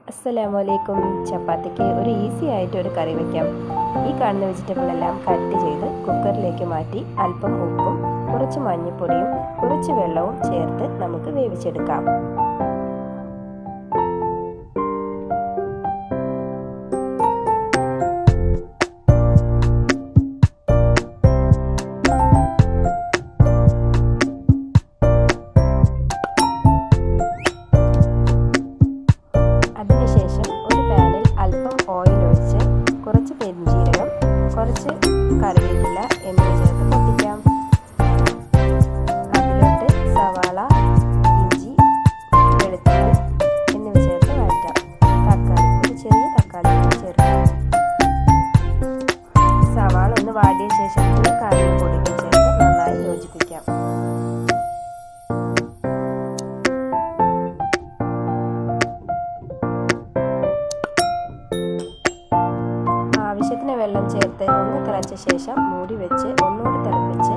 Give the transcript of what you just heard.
അസ്സലാമലൈക്കും. ചപ്പാത്തിക്ക് ഒരു ഈസി ആയിട്ട് ഒരു കറി വയ്ക്കാം. ഈ കാണുന്ന വെജിറ്റബിൾ എല്ലാം കട്ട് ചെയ്ത് കുക്കറിലേക്ക് മാറ്റി അല്പം ഉപ്പും കുറച്ച് മഞ്ഞൾപ്പൊടിയും കുറച്ച് വെള്ളവും ചേർത്ത് നമുക്ക് വേവിച്ചെടുക്കാം. അതിനുശേഷം ഒരു പാനിൽ അല്പം ഓയിൽ ഒഴിച്ച് കുറച്ച് പെരിഞ്ജീരകം, കുറച്ച് കറിവേപ്പില എന്നിവ ചേർത്ത് പൊട്ടിക്കാം. അതിലോട്ട് സവാള, ഇഞ്ചി, വെളുത്തുള്ളി എന്നിവ ചേർത്ത് വഴറ്റാം. ഒരു ചെറിയ തക്കാളി ചേർക്കാം. സവാള ഒന്ന് വാടിയ ശേഷം കറിവേപ്പിലയും ചേർത്ത് നന്നായി യോജിപ്പിക്കാം. ആവശ്യത്തിന് വെള്ളം ചേർത്ത് ഒന്ന് തിളച്ച ശേഷം മൂടി വെച്ച് ഒന്നുകൂടി തിളപ്പിച്ച്